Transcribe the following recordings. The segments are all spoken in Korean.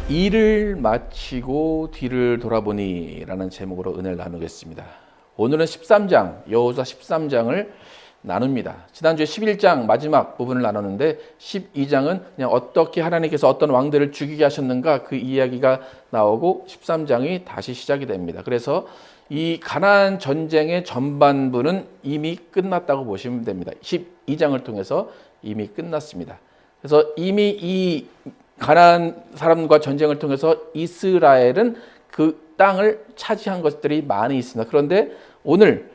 일을 마치고 뒤를 돌아보니 라는 제목으로 은혜를 나누겠습니다. 오늘은 13장, 여호수아 13장을 나눕니다. 지난주에 11장 마지막 부분을 나눴는데 12장은 그냥 어떻게 하나님께서 어떤 왕들을 죽이게 하셨는가 그 이야기가 나오고 13장이 다시 시작이 됩니다. 그래서 이 가나안 전쟁의 전반부는 이미 끝났다고 보시면 됩니다. 12장을 통해서 이미 끝났습니다. 그래서 이미 이 가나안 사람과 전쟁을 통해서 이스라엘은 그 땅을 차지한 것들이 많이 있습니다. 그런데 오늘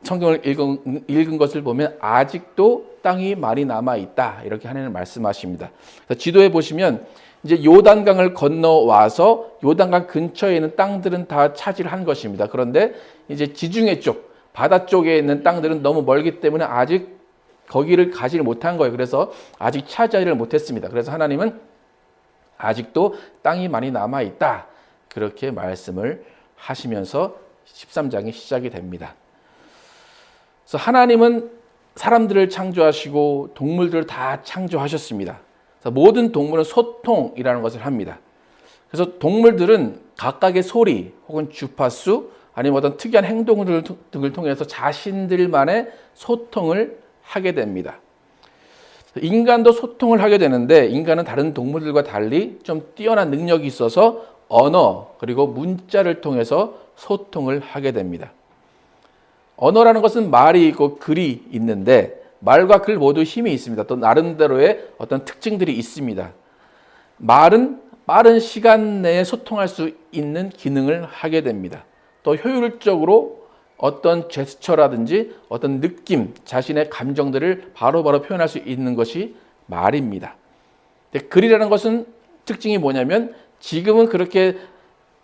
성경을 읽은 것을 보면 아직도 땅이 많이 남아 있다 이렇게 하나님은 말씀하십니다. 지도에 보시면 이제 요단강을 건너와서 요단강 근처에 있는 땅들은 다 차지를 한 것입니다. 그런데 이제 지중해 쪽 바다 쪽에 있는 땅들은 너무 멀기 때문에 아직 거기를 가지를 못한 거예요. 그래서 아직 차지하지를 못했습니다. 그래서 하나님은 아직도 땅이 많이 남아 있다 그렇게 말씀을 하시면서 13장이 시작이 됩니다. 그래서 하나님은 사람들을 창조하시고 동물들을 다 창조하셨습니다. 그래서 모든 동물은 소통이라는 것을 합니다. 그래서 동물들은 각각의 소리 혹은 주파수 아니면 어떤 특이한 행동 등을 통해서 자신들만의 소통을 하게 됩니다. 인간도 소통을 하게 되는데 인간은 다른 동물들과 달리 좀 뛰어난 능력이 있어서 언어 그리고 문자를 통해서 소통을 하게 됩니다. 언어라는 것은 말이 있고 글이 있는데 말과 글 모두 힘이 있습니다. 또 나름대로의 어떤 특징들이 있습니다. 말은 빠른 시간 내에 소통할 수 있는 기능을 하게 됩니다. 또 효율적으로 어떤 제스처라든지 어떤 느낌, 자신의 감정들을 바로바로 표현할 수 있는 것이 말입니다. 근데 글이라는 것은 특징이 뭐냐면 지금은 그렇게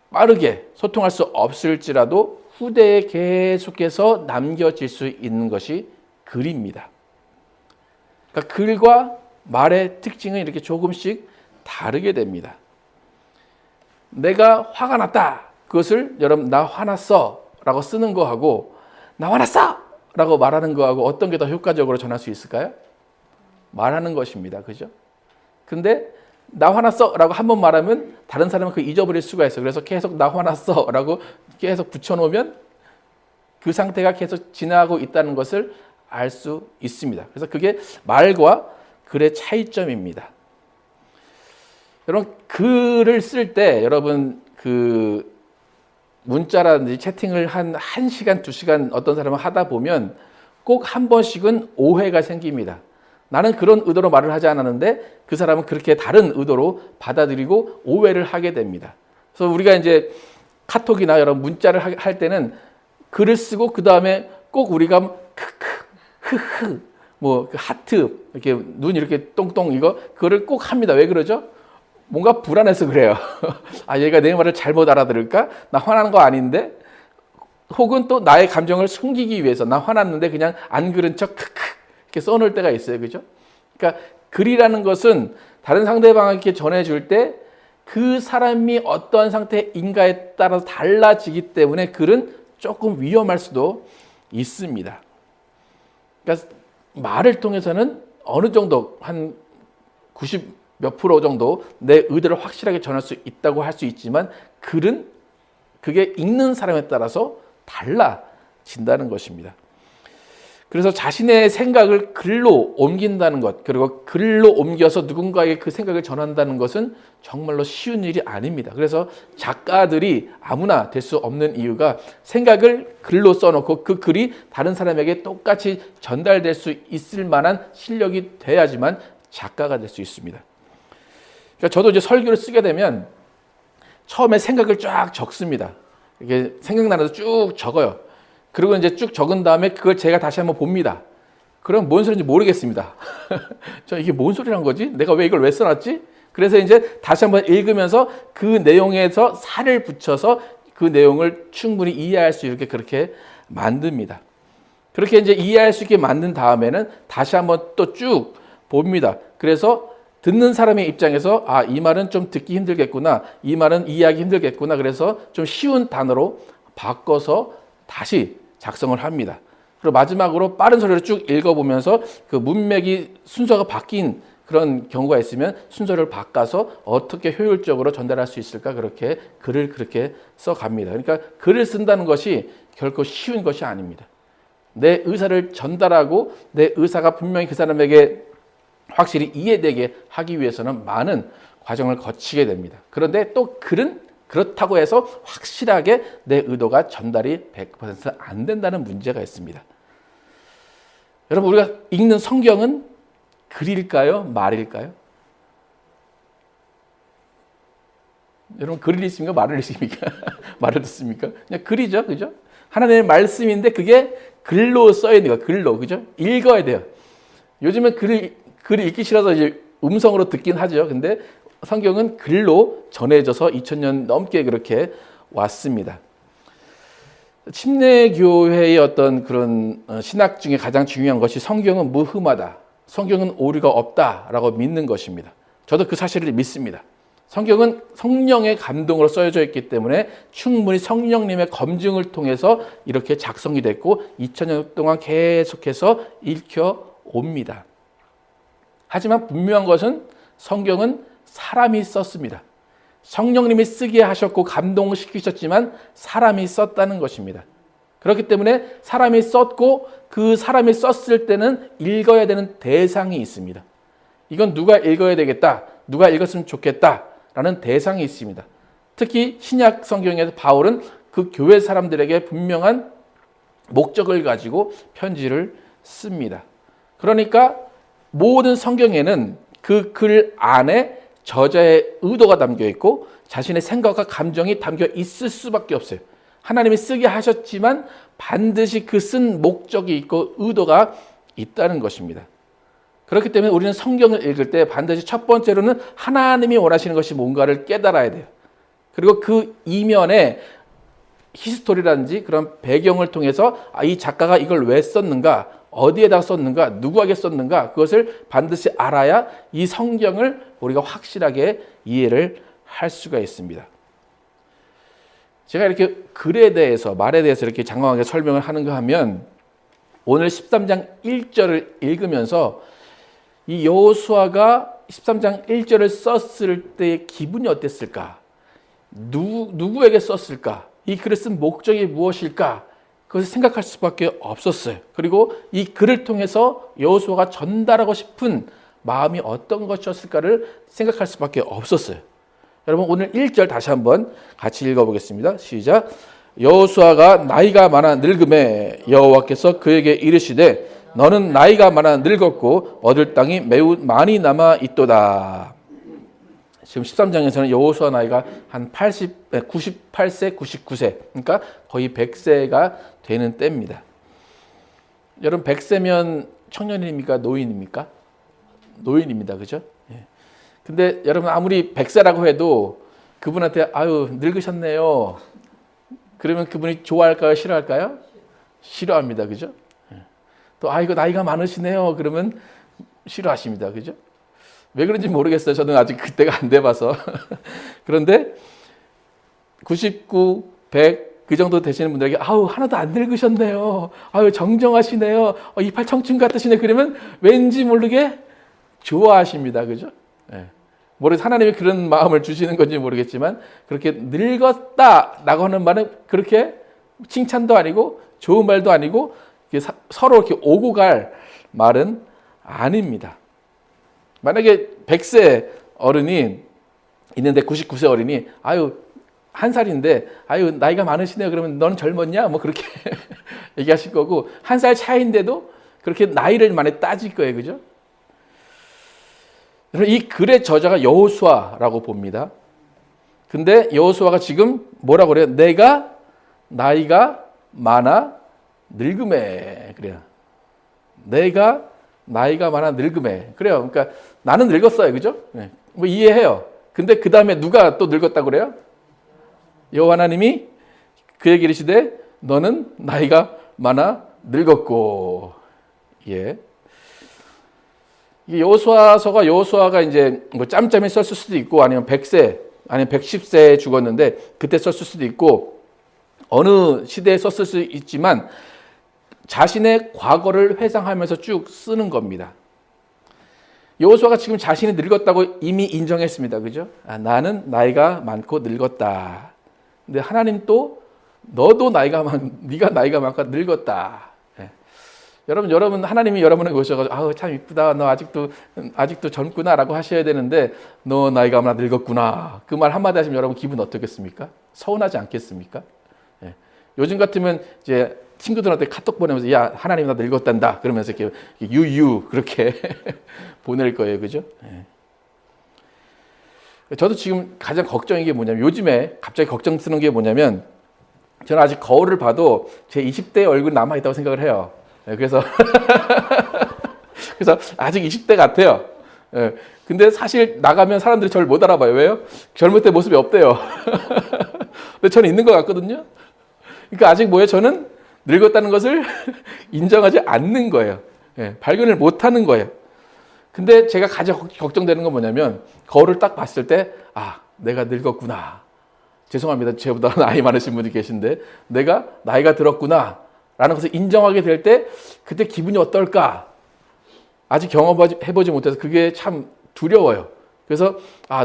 빠르게 소통할 수 없을지라도 후대에 계속해서 남겨질 수 있는 것이 글입니다. 그러니까 글과 말의 특징은 이렇게 조금씩 다르게 됩니다. 내가 화가 났다. 그것을 여러분 나 화났어 라고 쓰는 거하고 나 화났어 라고 말하는 거하고 어떤 게 더 효과적으로 전할 수 있을까요? 말하는 것입니다. 그죠? 근데 나 화났어 라고 한 번 말하면 다른 사람은 그 잊어버릴 수가 있어요. 그래서 계속 나 화났어 라고 계속 붙여놓으면 그 상태가 계속 지나가고 있다는 것을 알 수 있습니다. 그래서 그게 말과 글의 차이점입니다. 여러분 글을 쓸 때 여러분 그 문자라든지 채팅을 한 1시간, 2시간 어떤 사람은 하다 보면 꼭 한 번씩은 오해가 생깁니다. 나는 그런 의도로 말을 하지 않았는데 그 사람은 그렇게 다른 의도로 받아들이고 오해를 하게 됩니다. 그래서 우리가 이제 카톡이나 여러 문자를 할 때는 글을 쓰고 그 다음에 꼭 우리가 크크, 흐흐, 뭐 하트, 이렇게 눈 이렇게 똥똥 이거 그거를 꼭 합니다. 왜 그러죠? 뭔가 불안해서 그래요. 아, 얘가 내 말을 잘못 알아들을까? 나 화나는 거 아닌데? 혹은 또 나의 감정을 숨기기 위해서 나 화났는데 그냥 안 그런 척 크크 이렇게 써놓을 때가 있어요. 그죠? 그러니까 글이라는 것은 다른 상대방에게 전해줄 때 그 사람이 어떠한 상태인가에 따라서 달라지기 때문에 글은 조금 위험할 수도 있습니다. 그러니까 말을 통해서는 어느 정도 한 90 몇 프로 정도 내 의도를 확실하게 전할 수 있다고 할 수 있지만 글은 그게 읽는 사람에 따라서 달라진다는 것입니다. 그래서 자신의 생각을 글로 옮긴다는 것 그리고 글로 옮겨서 누군가에게 그 생각을 전한다는 것은 정말로 쉬운 일이 아닙니다. 그래서 작가들이 아무나 될 수 없는 이유가 생각을 글로 써놓고 그 글이 다른 사람에게 똑같이 전달될 수 있을 만한 실력이 돼야지만 작가가 될 수 있습니다. 그러니까 저도 이제 설교를 쓰게 되면 처음에 생각을 쫙 적습니다. 이게 생각나는 대로 쭉 적어요. 그리고 이제 쭉 적은 다음에 그걸 제가 다시 한번 봅니다. 그럼 뭔 소리인지 모르겠습니다. 저 이게 뭔 소리란 거지? 내가 왜 이걸 왜 써놨지? 그래서 이제 다시 한번 읽으면서 그 내용에서 살을 붙여서 그 내용을 충분히 이해할 수 있게 그렇게 만듭니다. 그렇게 이제 이해할 수 있게 만든 다음에는 다시 한번 또 쭉 봅니다. 그래서 듣는 사람의 입장에서 아, 이 말은 좀 듣기 힘들겠구나. 이 말은 이해하기 힘들겠구나. 그래서 좀 쉬운 단어로 바꿔서 다시 작성을 합니다. 그리고 마지막으로 빠른 소리로 쭉 읽어보면서 그 문맥이 순서가 바뀐 그런 경우가 있으면 순서를 바꿔서 어떻게 효율적으로 전달할 수 있을까 그렇게 글을 그렇게 써갑니다. 그러니까 글을 쓴다는 것이 결코 쉬운 것이 아닙니다. 내 의사를 전달하고 내 의사가 분명히 그 사람에게 확실히 이해되게 하기 위해서는 많은 과정을 거치게 됩니다. 그런데 또 글은 그렇다고 해서 확실하게 내 의도가 전달이 100% 안 된다는 문제가 있습니다. 여러분, 우리가 읽는 성경은 글일까요? 말일까요? 여러분, 글을 읽습니까? 말을 읽습니까? 말을 듣습니까? 그냥 글이죠, 그죠? 하나님의 말씀인데 그게 글로 써야 있는 거예요. 글로, 그죠? 읽어야 돼요. 요즘은 글을 읽기 싫어서 이제 음성으로 듣긴 하죠. 근데 성경은 글로 전해져서 2000년 넘게 그렇게 왔습니다. 침례교회의 어떤 그런 신학 중에 가장 중요한 것이 성경은 무흠하다. 성경은 오류가 없다라고 믿는 것입니다. 저도 그 사실을 믿습니다. 성경은 성령의 감동으로 써져 있기 때문에 충분히 성령님의 검증을 통해서 이렇게 작성이 됐고 2000년 동안 계속해서 읽혀옵니다. 하지만 분명한 것은 성경은 사람이 썼습니다. 성령님이 쓰게 하셨고 감동시키셨지만 사람이 썼다는 것입니다. 그렇기 때문에 사람이 썼고 그 사람이 썼을 때는 읽어야 되는 대상이 있습니다. 이건 누가 읽어야 되겠다, 누가 읽었으면 좋겠다라는 대상이 있습니다. 특히 신약 성경에서 바울은 그 교회 사람들에게 분명한 목적을 가지고 편지를 씁니다. 그러니까 모든 성경에는 그 글 안에 저자의 의도가 담겨 있고 자신의 생각과 감정이 담겨 있을 수밖에 없어요. 하나님이 쓰게 하셨지만 반드시 그 쓴 목적이 있고 의도가 있다는 것입니다. 그렇기 때문에 우리는 성경을 읽을 때 반드시 첫 번째로는 하나님이 원하시는 것이 뭔가를 깨달아야 돼요. 그리고 그 이면에 히스토리라든지 그런 배경을 통해서 이 작가가 이걸 왜 썼는가, 어디에다 썼는가, 누구에게 썼는가, 그것을 반드시 알아야 이 성경을 우리가 확실하게 이해를 할 수가 있습니다. 제가 이렇게 글에 대해서, 말에 대해서 이렇게 장황하게 설명을 하는가 하면 오늘 13장 1절을 읽으면서 이 여호수아가 13장 1절을 썼을 때의 기분이 어땠을까? 누구에게 썼을까? 이 글을 쓴 목적이 무엇일까? 그것을 생각할 수밖에 없었어요. 그리고 이 글을 통해서 여호수아가 전달하고 싶은 마음이 어떤 것이었을까를 생각할 수밖에 없었어요. 여러분, 오늘 1절 다시 한번 같이 읽어보겠습니다. 시작. 여호수아가 나이가 많아 늙음에 여호와께서 그에게 이르시되 너는 나이가 많아 늙었고 얻을 땅이 매우 많이 남아 있도다. 지금 13장에서는 여호수아 나이가 한 98세, 99세, 그러니까 거의 100세가 되는 때입니다. 여러분, 100세면 청년입니까? 노인입니까? 노인입니다. 그죠? 예. 근데 여러분, 아무리 100세라고 해도 그분한테 아유, 늙으셨네요. 그러면 그분이 좋아할까요? 싫어할까요? 싫어합니다. 그죠? 예. 또 이거 나이가 많으시네요. 그러면 싫어하십니다. 그죠? 왜 그런지 모르겠어요. 저는 아직 그때가 안 돼봐서. 그런데 99, 100 그 정도 되시는 분들에게 아우, 하나도 안 늙으셨네요. 아유, 정정하시네요. 이빨 청춘 같으시네. 그러면 왠지 모르게 좋아하십니다. 그죠? 네. 하나님이 그런 마음을 주시는 건지 모르겠지만 그렇게 늙었다라고 하는 말은 그렇게 칭찬도 아니고 좋은 말도 아니고 서로 이렇게 오고 갈 말은 아닙니다. 만약에 100세 어른이 있는데 99세 어린이 아유, 한 살인데 아유, 나이가 많으시네요. 그러면 너는 젊었냐? 뭐 그렇게 얘기하실 거고, 한 살 차이인데도 그렇게 나이를 많이 따질 거예요. 그죠? 이 글의 저자가 여호수아라고 봅니다. 근데 여호수아가 지금 뭐라고 그래요? 내가 나이가 많아 늙음에. 그래요. 내가 나이가 많아 늙음에. 그래요. 그러니까 나는 늙었어요. 그죠? 네. 뭐 이해해요. 근데 그 다음에 누가 또 늙었다고 그래요? 여호와 하나님이 그에게 이르시되 너는 나이가 많아 늙었고. 예. 이 여호수아서가 여호수아가 이제 뭐 짬짬이 썼을 수도 있고 아니면 100세 아니면 110세에 죽었는데 그때 썼을 수도 있고 어느 시대에 썼을 수 있지만 자신의 과거를 회상하면서 쭉 쓰는 겁니다. 여호수아가 지금 자신이 늙었다고 이미 인정했습니다. 그죠? 나는 나이가 많고 늙었다. 근데 하나님 또 너도 네가 나이가 많고 늙었다. 예. 여러분 하나님이 여러분에게 오셔가지고 참 이쁘다. 너 아직도 젊구나라고 하셔야 되는데 너 나이가 많아 늙었구나. 그 말 한마디 하시면 여러분 기분 어떻겠습니까? 서운하지 않겠습니까? 예. 요즘 같으면 이제 친구들한테 카톡 보내면서 야 하나님 나 늙었단다 그러면서 이렇게 유유 그렇게 보낼 거예요, 그죠? 예. 저도 지금 가장 걱정인 게 뭐냐면 요즘에 갑자기 걱정스러운 게 뭐냐면 저는 아직 거울을 봐도 제 20대 얼굴 남아 있다고 생각을 해요. 예, 그래서 아직 20대 같아요. 예, 근데 사실 나가면 사람들이 저를 못 알아봐요. 왜요? 젊을 때 모습이 없대요. 근데 저는 있는 것 같거든요. 그러니까 아직 저는 늙었다는 것을 인정하지 않는 거예요. 예, 발견을 못하는 거예요. 근데 제가 가장 걱정되는 건 뭐냐면 거울을 딱 봤을 때 내가 늙었구나. 죄송합니다. 저보다 나이 많으신 분이 계신데 내가 나이가 들었구나 라는 것을 인정하게 될 때 그때 기분이 어떨까? 아직 경험해보지 못해서 그게 참 두려워요. 그래서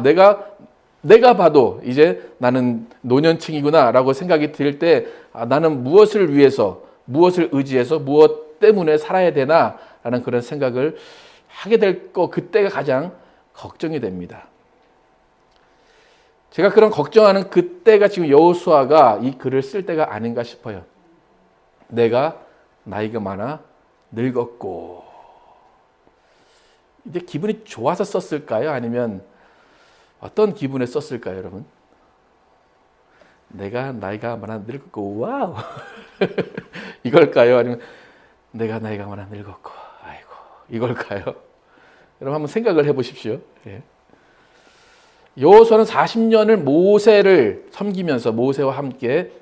내가 봐도 이제 나는 노년층이구나 라고 생각이 들 때 나는 무엇을 위해서 무엇을 의지해서 무엇 때문에 살아야 되나 라는 그런 생각을 하게 될 그때가 가장 걱정이 됩니다. 제가 그런 걱정하는 그때가 지금 여호수아가 이 글을 쓸 때가 아닌가 싶어요. 내가 나이가 많아 늙었고. 이제 기분이 좋아서 썼을까요? 아니면 어떤 기분에 썼을까요, 여러분? 내가 나이가 많아 늙었고, 와우! 이걸까요? 아니면 내가 나이가 많아 늙었고, 아이고, 이걸까요? 여러분 한번 생각을 해보십시오. 예. 여호수아는 40년을 모세를 섬기면서 모세와 함께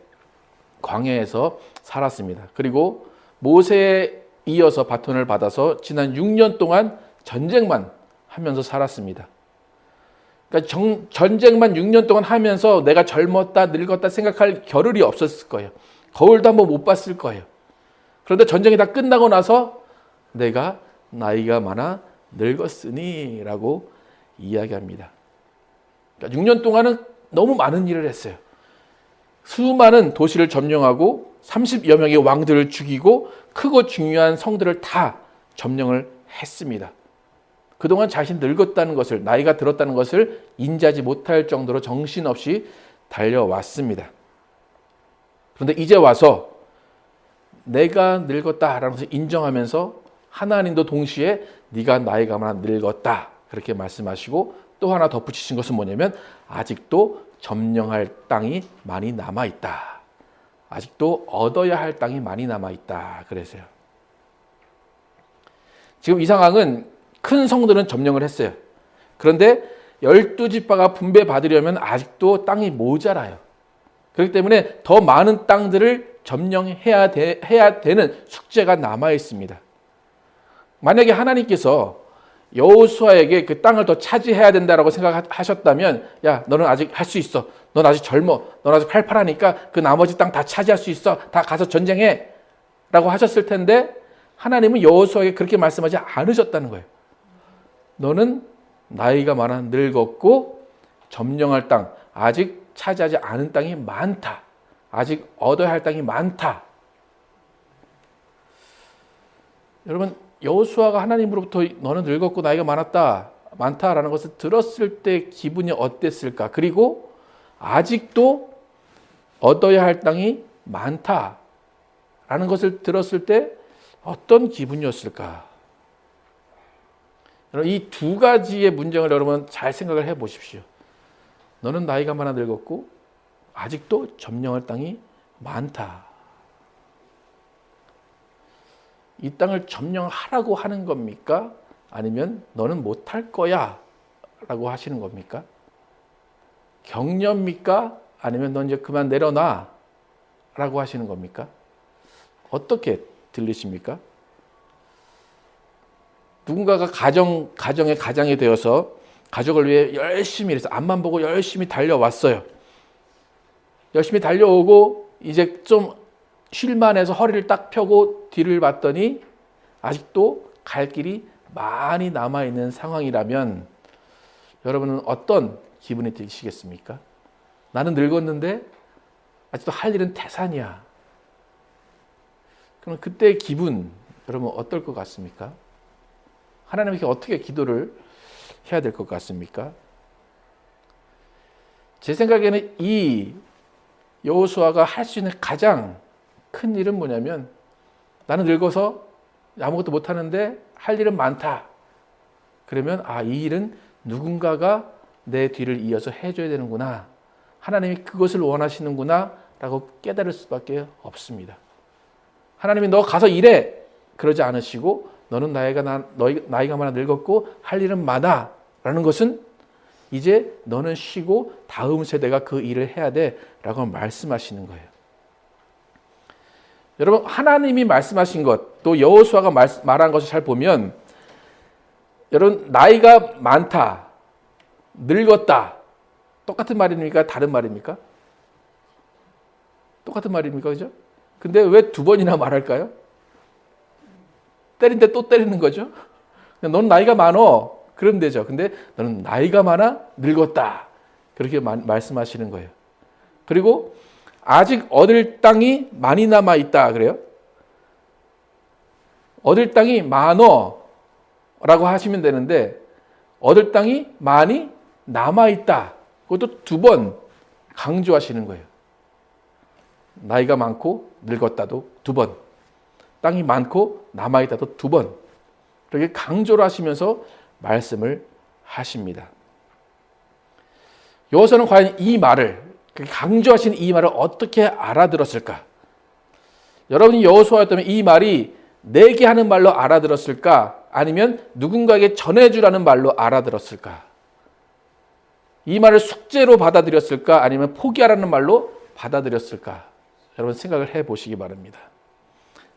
광야에서 살았습니다. 그리고 모세에 이어서 바톤을 받아서 지난 6년 동안 전쟁만 하면서 살았습니다. 그러니까 전쟁만 6년 동안 하면서 내가 젊었다 늙었다 생각할 겨를이 없었을 거예요. 거울도 한번 못 봤을 거예요. 그런데 전쟁이 다 끝나고 나서 내가 나이가 많아 늙었으니 라고 이야기합니다. 그러니까 6년 동안은 너무 많은 일을 했어요. 수많은 도시를 점령하고 30여 명의 왕들을 죽이고 크고 중요한 성들을 다 점령을 했습니다. 그동안 자신 늙었다는 것을, 나이가 들었다는 것을 인지하지 못할 정도로 정신없이 달려왔습니다. 그런데 이제 와서 내가 늙었다라는 것을 인정하면서 하나님도 동시에 네가 나이가 많아 늙었다 그렇게 말씀하시고 또 하나 덧붙이신 것은 뭐냐면 아직도 점령할 땅이 많이 남아있다. 아직도 얻어야 할 땅이 많이 남아있다. 그래서요. 지금 이 상황은 큰 성들은 점령을 했어요. 그런데 12지파가 분배받으려면 아직도 땅이 모자라요. 그렇기 때문에 더 많은 땅들을 점령해야 되는 숙제가 남아 있습니다. 만약에 하나님께서 여호수아에게 그 땅을 더 차지해야 된다라고 생각하셨다면 야 너는 아직 할 수 있어. 넌 아직 젊어. 넌 아직 팔팔하니까 그 나머지 땅 다 차지할 수 있어. 다 가서 전쟁해. 라고 하셨을 텐데 하나님은 여호수아에게 그렇게 말씀하지 않으셨다는 거예요. 너는 나이가 많아 늙었고 점령할 땅, 아직 차지하지 않은 땅이 많다. 아직 얻어야 할 땅이 많다. 여러분 여호수아가 하나님으로부터 너는 늙었고 나이가 많다라는 것을 들었을 때 기분이 어땠을까? 그리고 아직도 얻어야 할 땅이 많다라는 것을 들었을 때 어떤 기분이었을까? 이 두 가지의 문장을 여러분 잘 생각을 해 보십시오. 너는 나이가 많아 늙었고 아직도 점령할 땅이 많다. 이 땅을 점령하라고 하는 겁니까? 아니면 너는 못할 거야 라고 하시는 겁니까? 격려입니까? 아니면 넌 이제 그만 내려놔 라고 하시는 겁니까? 어떻게 들리십니까? 누군가가 가정의 가장이 되어서 가족을 위해 열심히 일해서 앞만 보고 열심히 달려왔어요. 열심히 달려오고 이제 좀 쉴만해서 허리를 딱 펴고 뒤를 봤더니 아직도 갈 길이 많이 남아있는 상황이라면 여러분은 어떤 기분이 드시겠습니까? 나는 늙었는데 아직도 할 일은 태산이야. 그럼 그때의 기분 여러분 어떨 것 같습니까? 하나님께 어떻게 기도를 해야 될 것 같습니까? 제 생각에는 이 여호수아가 할 수 있는 가장 큰 일은 뭐냐면 나는 늙어서 아무것도 못하는데 할 일은 많다. 그러면 이 일은 누군가가 내 뒤를 이어서 해줘야 되는구나. 하나님이 그것을 원하시는구나 라고 깨달을 수밖에 없습니다. 하나님이 너 가서 일해. 그러지 않으시고 너는 나이가 많아 늙었고 할 일은 많아 라는 것은 이제 너는 쉬고 다음 세대가 그 일을 해야 돼 라고 말씀하시는 거예요. 여러분 하나님이 말씀하신 것 또 여호수아가 말한 것을 잘 보면 여러분 나이가 많다 늙었다 똑같은 말입니까? 다른 말입니까? 똑같은 말입니까? 그죠? 근데 왜 두 번이나 말할까요? 때린데 또 때리는 거죠. 너는 나이가 많어. 그러면 되죠. 근데 너는 나이가 많아 늙었다. 그렇게 말씀하시는 거예요. 그리고 아직 얻을 땅이 많이 남아 있다. 그래요. 얻을 땅이 많어 라고 하시면 되는데 얻을 땅이 많이 남아 있다. 그것도 두 번 강조하시는 거예요. 나이가 많고 늙었다도 두 번. 땅이 많고 남아있다도 두 번. 이렇게 강조를 하시면서 말씀을 하십니다. 여호수아는 과연 이 말을 강조하신 이 말을 어떻게 알아들었을까? 여러분이 여호수아였다면 이 말이 내게 하는 말로 알아들었을까? 아니면 누군가에게 전해주라는 말로 알아들었을까? 이 말을 숙제로 받아들였을까? 아니면 포기하라는 말로 받아들였을까? 여러분 생각을 해보시기 바랍니다.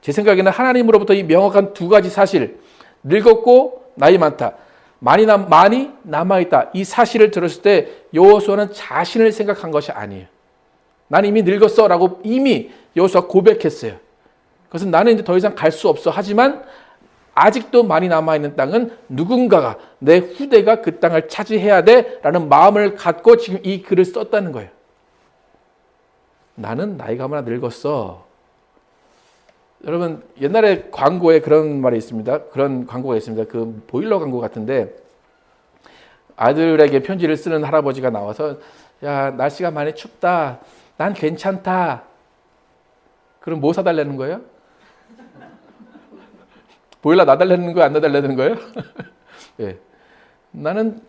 제 생각에는 하나님으로부터 이 명확한 두 가지 사실, 늙었고 나이 많다, 많이 남아있다, 이 사실을 들었을 때 여호수아는 자신을 생각한 것이 아니에요. 난 이미 늙었어 라고 이미 여호수아가 고백했어요. 그것은 나는 이제 더 이상 갈 수 없어. 하지만 아직도 많이 남아있는 땅은 누군가가 내 후대가 그 땅을 차지해야 돼 라는 마음을 갖고 지금 이 글을 썼다는 거예요. 나는 나이가 많아 늙었어. 여러분 옛날에 광고에 그런 말이 있습니다. 그런 광고가 있습니다. 그 보일러 광고 같은데 아들에게 편지를 쓰는 할아버지가 나와서 야 날씨가 많이 춥다. 난 괜찮다. 그럼 뭐 사달라는 거예요? 보일러 놔달라는 거예요? 안 놔달라는 거예요? 예. 나는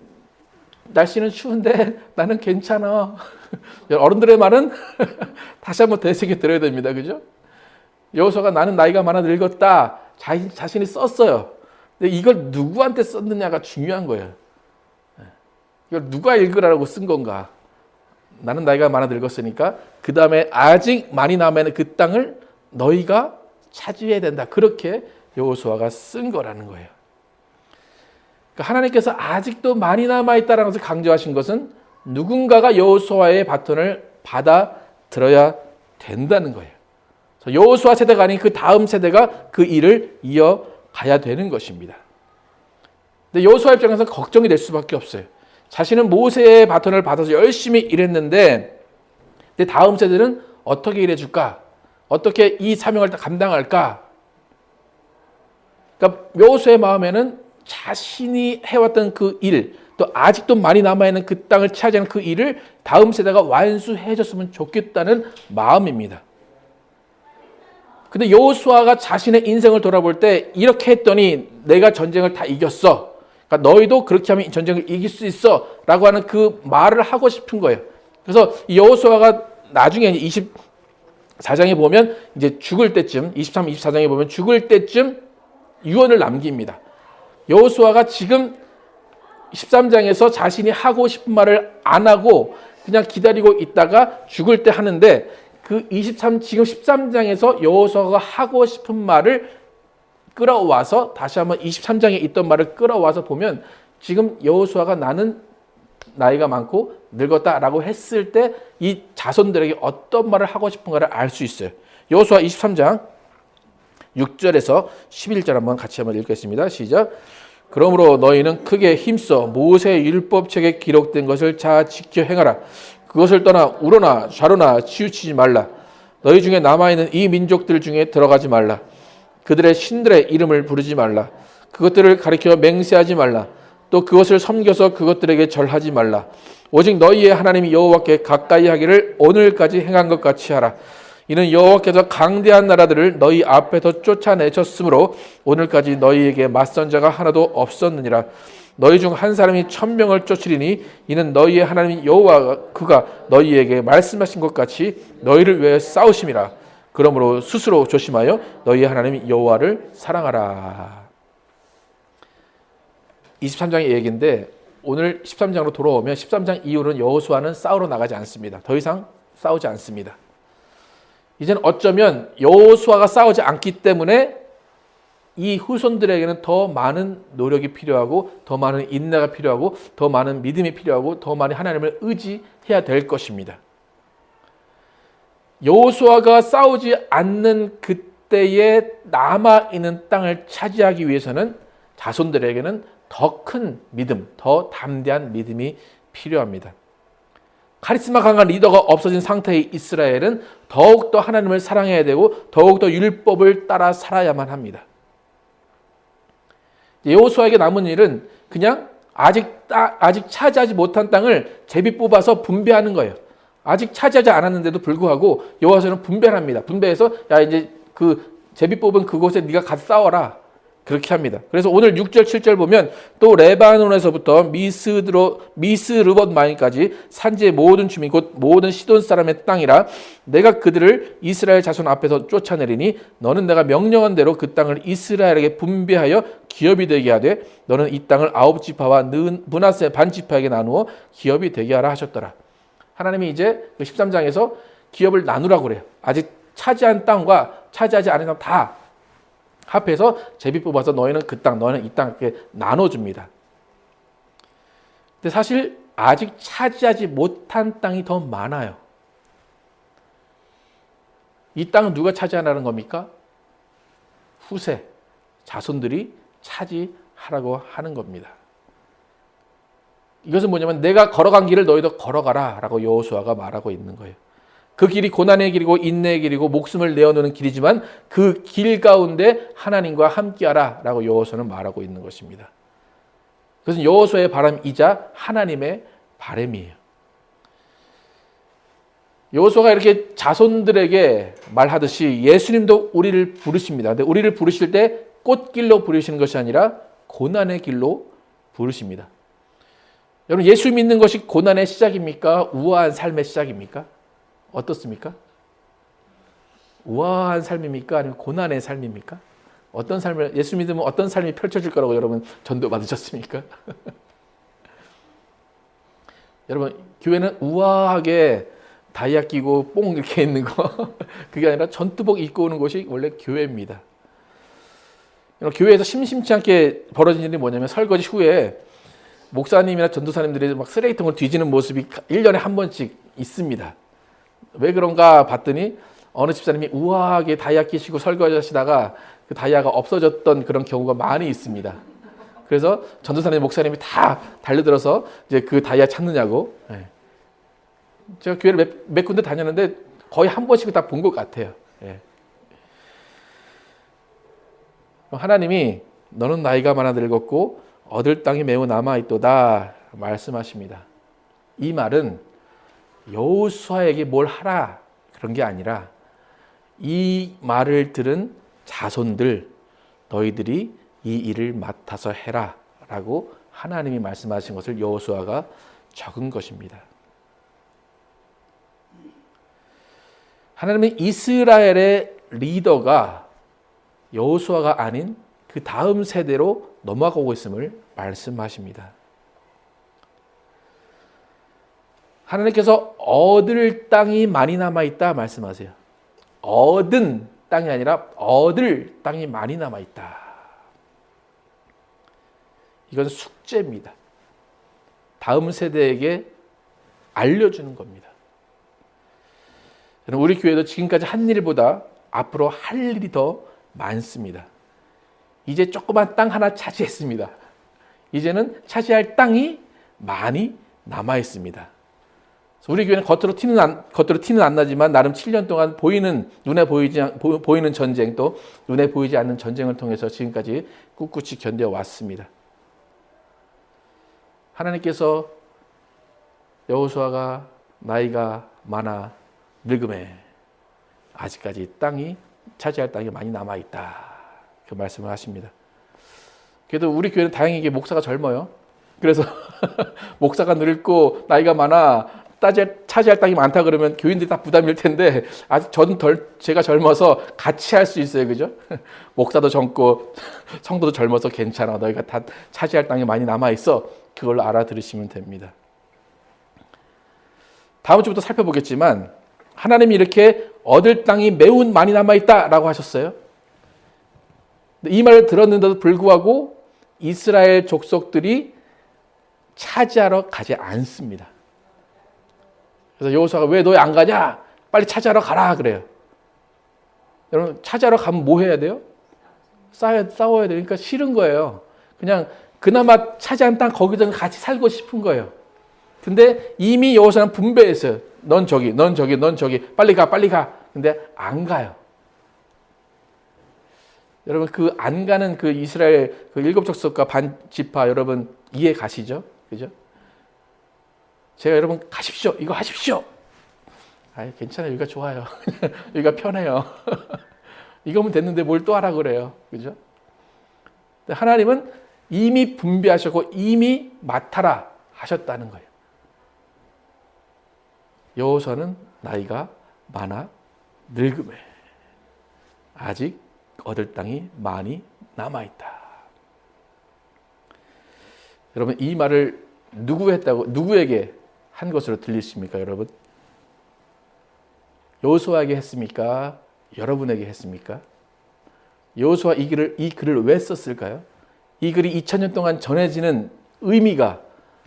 날씨는 추운데 나는 괜찮아. 어른들의 말은 다시 한번 되새겨 들어야 됩니다. 그죠? 여호수아가 나는 나이가 많아 늙었다. 자신이 썼어요. 근데 이걸 누구한테 썼느냐가 중요한 거예요. 이걸 누가 읽으라고 쓴 건가? 나는 나이가 많아 늙었으니까 그 다음에 아직 많이 남아있는 그 땅을 너희가 차지해야 된다. 그렇게 여호수아가 쓴 거라는 거예요. 그러니까 하나님께서 아직도 많이 남아있다는 것을 강조하신 것은 누군가가 여호수아의 바톤을 받아들여야 된다는 거예요. 여호수아 세대가 아닌 그 다음 세대가 그 일을 이어가야 되는 것입니다. 근데 여호수아 입장에서 걱정이 될 수밖에 없어요. 자신은 모세의 바톤을 받아서 열심히 일했는데 내 다음 세대는 어떻게 일해줄까? 어떻게 이 사명을 감당할까? 그러니까 여호수아의 마음에는 자신이 해왔던 그 일, 또 아직도 많이 남아있는 그 땅을 차지하는 그 일을 다음 세대가 완수해줬으면 좋겠다는 마음입니다. 근데 여호수아가 자신의 인생을 돌아볼 때 이렇게 했더니 내가 전쟁을 다 이겼어. 그러니까 너희도 그렇게 하면 전쟁을 이길 수 있어. 라고 하는 그 말을 하고 싶은 거예요. 그래서 여호수아가 나중에 24장에 보면 이제 죽을 때쯤, 23, 24장에 보면 죽을 때쯤 유언을 남깁니다. 여호수아가 지금 13장에서 자신이 하고 싶은 말을 안 하고 그냥 기다리고 있다가 죽을 때 하는데 그 지금 13장에서 여호수아가 하고 싶은 말을 끌어와서 다시 한번 23장에 있던 말을 끌어와서 보면 지금 여호수아가 나는 나이가 많고 늙었다라고 했을 때 이 자손들에게 어떤 말을 하고 싶은가를 알 수 있어요. 여호수아 23장 6절에서 11절 같이 한번 읽겠습니다. 시작. 그러므로 너희는 크게 힘써 모세의 율법책에 기록된 것을 잘 지켜 행하라. 그것을 떠나 우러나 좌로나 치우치지 말라. 너희 중에 남아있는 이 민족들 중에 들어가지 말라. 그들의 신들의 이름을 부르지 말라. 그것들을 가리켜 맹세하지 말라. 또 그것을 섬겨서 그것들에게 절하지 말라. 오직 너희의 하나님 여호와께 가까이 하기를 오늘까지 행한 것 같이 하라. 이는 여호와께서 강대한 나라들을 너희 앞에서 쫓아내셨으므로 오늘까지 너희에게 맞선 자가 하나도 없었느니라. 너희 중 한 사람이 1000명을 쫓으리니 이는 너희의 하나님 여호와 그가 너희에게 말씀하신 것 같이 너희를 위해 싸우심이라. 그러므로 스스로 조심하여 너희의 하나님 여호와를 사랑하라. 23장의 얘기인데 오늘 13장으로 돌아오면 13장 이후로는 여호수아는 싸우러 나가지 않습니다. 더 이상 싸우지 않습니다. 이제는 어쩌면 여호수아가 싸우지 않기 때문에 이 후손들에게는 더 많은 노력이 필요하고 더 많은 인내가 필요하고 더 많은 믿음이 필요하고 더 많이 하나님을 의지해야 될 것입니다. 여호수아가 싸우지 않는 그때에 남아있는 땅을 차지하기 위해서는 자손들에게는 더 큰 믿음, 더 담대한 믿음이 필요합니다. 카리스마 강한 리더가 없어진 상태의 이스라엘은 더욱더 하나님을 사랑해야 되고 더욱더 율법을 따라 살아야만 합니다. 여호수아에게 남은 일은 그냥 아직 차지하지 못한 땅을 제비 뽑아서 분배하는 거예요. 아직 차지하지 않았는데도 불구하고 여호수아는 분배를 합니다. 분배해서 야 이제 그 제비 뽑은 그곳에 네가 가서 싸워라. 그렇게 합니다. 그래서 오늘 6절 7절 보면 또 레바논에서부터 미스르봇마임까지 산지의 모든 주민 곧 모든 시돈 사람의 땅이라 내가 그들을 이스라엘 자손 앞에서 쫓아내리니 너는 내가 명령한 대로 그 땅을 이스라엘에게 분배하여 기업이 되게 하되 너는 이 땅을 9지파와 므낫세 반지파에게 나누어 기업이 되게 하라 하셨더라. 하나님이 이제 13장에서 기업을 나누라고 그래요. 아직 차지한 땅과 차지하지 않은 땅 다 합해서 제비 뽑아서 너희는 그 땅, 너희는 이 땅 이렇게 나눠줍니다. 근데 사실 아직 차지하지 못한 땅이 더 많아요. 이 땅은 누가 차지하라는 겁니까? 후세, 자손들이 차지하라고 하는 겁니다. 이것은 뭐냐면 내가 걸어간 길을 너희도 걸어가라 라고 여호수아가 말하고 있는 거예요. 그 길이 고난의 길이고 인내의 길이고 목숨을 내어놓는 길이지만 그 길 가운데 하나님과 함께하라 라고 여호수아는 말하고 있는 것입니다. 그것은 여호수아의 바람이자 하나님의 바람이에요. 여호수아가 이렇게 자손들에게 말하듯이 예수님도 우리를 부르십니다. 근데 우리를 부르실 때 꽃길로 부르시는 것이 아니라 고난의 길로 부르십니다. 여러분 예수 믿는 것이 고난의 시작입니까? 우아한 삶의 시작입니까? 어떻습니까? 우아한 삶입니까? 아니면 고난의 삶입니까? 어떤 삶을 예수 믿으면 어떤 삶이 펼쳐질 거라고 여러분 전도 받으셨습니까? 여러분 교회는 우아하게 다이아 끼고 뽕 이렇게 있는 거 그게 아니라 전투복 입고 오는 곳이 원래 교회입니다. 교회에서 심심치 않게 벌어진 일이 뭐냐면 설거지 후에 목사님이나 전도사님들이 막 쓰레기통을 뒤지는 모습이 1년에 한 번씩 있습니다. 왜 그런가 봤더니 어느 집사님이 우아하게 다이아 끼시고 설거지 하시다가 그 다이아가 없어졌던 그런 경우가 많이 있습니다. 그래서 전도사님, 목사님이 다 달려들어서 이제 그 다이아 찾느냐고. 제가 교회를 몇 군데 다녔는데 거의 한 번씩은 다 본 것 같아요. 하나님이 너는 나이가 많아 늙었고 얻을 땅이 매우 남아있도다 말씀하십니다. 이 말은 여호수아에게 뭘 하라 그런 게 아니라 이 말을 들은 자손들 너희들이 이 일을 맡아서 해라 라고 하나님이 말씀하신 것을 여호수아가 적은 것입니다. 하나님은 이스라엘의 리더가 여호수아가 아닌 그 다음 세대로 넘어가고 있음을 말씀하십니다. 하나님께서 얻을 땅이 많이 남아있다 말씀하세요. 얻은 땅이 아니라 얻을 땅이 많이 남아있다. 이건 숙제입니다. 다음 세대에게 알려주는 겁니다. 우리 교회도 지금까지 한 일보다 앞으로 할 일이 더 많습니다. 이제 조그만 땅 하나 차지했습니다. 이제는 차지할 땅이 많이 남아 있습니다. 우리 교회는 겉으로 티는 안 나지만 나름 7년 동안 눈에 보이는 전쟁, 또 눈에 보이지 않는 전쟁을 통해서 지금까지 꿋꿋이 견뎌왔습니다. 하나님께서 여호수아가 나이가 많아 늙음에 아직까지 차지할 땅이 많이 남아있다, 그 말씀을 하십니다. 그래도 우리 교회는 다행히 목사가 젊어요. 그래서 목사가 늙고 나이가 많아 차지할 땅이 많다 그러면 교인들이 다 부담일 텐데, 아직 제가 젊어서 같이 할 수 있어요. 그죠? 목사도 젊고 성도도 젊어서 괜찮아. 너희가 다 차지할 땅이 많이 남아있어. 그걸로 알아들으시면 됩니다. 다음 주부터 살펴보겠지만 하나님이 이렇게 얻을 땅이 매우 많이 남아있다라고 하셨어요. 이 말을 들었는데도 불구하고 이스라엘 족속들이 차지하러 가지 않습니다. 그래서 여호수아가 왜 너희 안 가냐? 빨리 차지하러 가라 그래요. 여러분, 차지하러 가면 뭐 해야 돼요? 싸워야 되니까 싫은 거예요. 그냥 그나마 차지한 땅 거기서 같이 살고 싶은 거예요. 근데 이미 여호수아는 분배했어요. 넌 저기, 넌 저기, 넌 저기, 빨리 가, 빨리 가. 근데 안 가요. 여러분, 그 안 가는 그 이스라엘 그 7족속과 반지파 여러분 이해 가시죠? 그죠? 제가 여러분 가십시오. 이거 하십시오. 아이, 괜찮아요. 여기가 좋아요. 여기가 편해요. 이거면 됐는데 뭘 또 하라 그래요. 그죠? 하나님은 이미 분배하셨고 이미 맡아라 하셨다는 거예요. 여호수아는 나이가 많아 늙음에 아직 얻을 땅이 많이 남아있다. 여러분, 이 말을 누구에게 한 것으로 들리십니까, 여러분? 여호수아에게 했습니까? 여러분에게 했습니까? 여호수아 이 글을 왜 썼을까요? 이 글이 2000년 동안 전해지는 의미가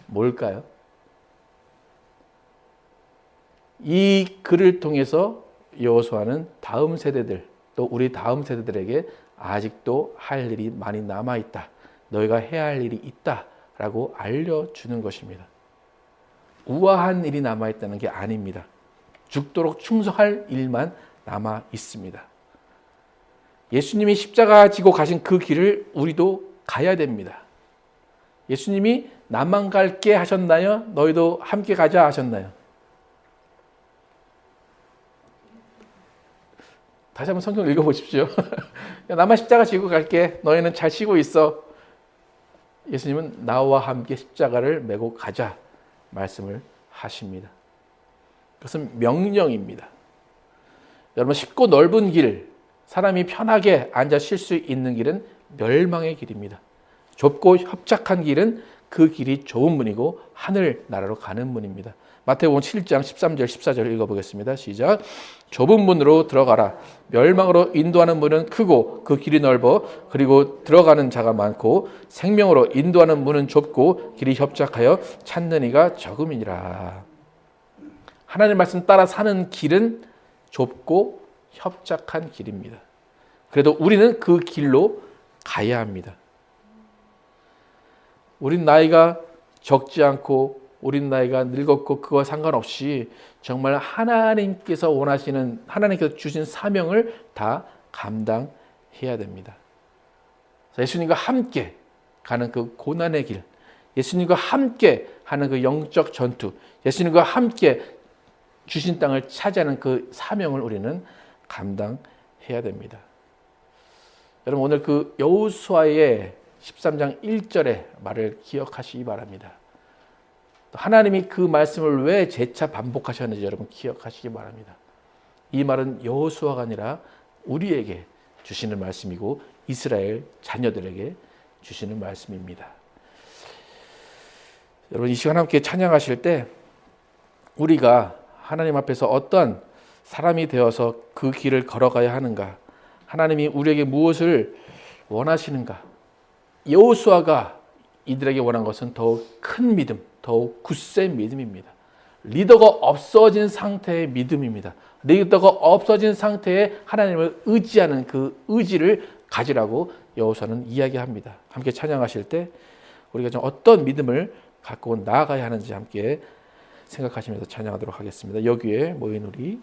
뭘까요? 이 글을 통해서 여호수아는 다음 세대들, 또 우리 다음 세대들에게 아직도 할 일이 많이 남아있다. 너희가 해야 할 일이 있다라고 알려주는 것입니다. 우아한 일이 남아있다는 게 아닙니다. 죽도록 충성할 일만 남아 있습니다. 예수님이 십자가 지고 가신 그 길을 우리도 가야 됩니다. 예수님이 나만 갈게 하셨나요? 너희도 함께 가자 하셨나요? 다시 한번 성경을 읽어보십시오. 나만 십자가 지고 갈게. 너희는 잘 쉬고 있어. 예수님은 나와 함께 십자가를 메고 가자 말씀을 하십니다. 그것은 명령입니다. 여러분, 쉽고 넓은 길, 사람이 편하게 앉아 쉴 수 있는 길은 멸망의 길입니다. 좁고 협착한 길은 그 길이 좋은 문이고 하늘 나라로 가는 문입니다. 마태복음 7장 13절 14절 읽어보겠습니다. 시작. 좁은 문으로 들어가라. 멸망으로 인도하는 문은 크고 그 길이 넓어 그리고 들어가는 자가 많고 생명으로 인도하는 문은 좁고 길이 협착하여 찾는 이가 적음이니라. 하나님의 말씀 따라 사는 길은 좁고 협착한 길입니다. 그래도 우리는 그 길로 가야 합니다. 우린 나이가 적지 않고 우린 나이가 늙었고 그와 상관없이 정말 하나님께서 원하시는, 하나님께서 주신 사명을 다 감당해야 됩니다. 예수님과 함께 가는 그 고난의 길, 예수님과 함께 하는 그 영적 전투, 예수님과 함께 주신 땅을 차지하는 그 사명을 우리는 감당해야 됩니다. 여러분, 오늘 그 여호수아의 13장 1절의 말을 기억하시기 바랍니다. 하나님이 그 말씀을 왜 재차 반복하셨는지 여러분 기억하시기 바랍니다. 이 말은 여호수아가 아니라 우리에게 주시는 말씀이고 이스라엘 자녀들에게 주시는 말씀입니다. 여러분, 이 시간 함께 찬양하실 때 우리가 하나님 앞에서 어떤 사람이 되어서 그 길을 걸어가야 하는가, 하나님이 우리에게 무엇을 원하시는가, 여호수아가 이들에게 원한 것은 더욱 큰 믿음, 더욱 굳센 믿음입니다. 리더가 없어진 상태의 믿음입니다. 리더가 없어진 상태에 하나님을 의지하는 그 의지를 가지라고 여호수아는 이야기합니다. 함께 찬양하실 때 우리가 좀 어떤 믿음을 갖고 나아가야 하는지 함께 생각하시면서 찬양하도록 하겠습니다. 여기에 모인 우리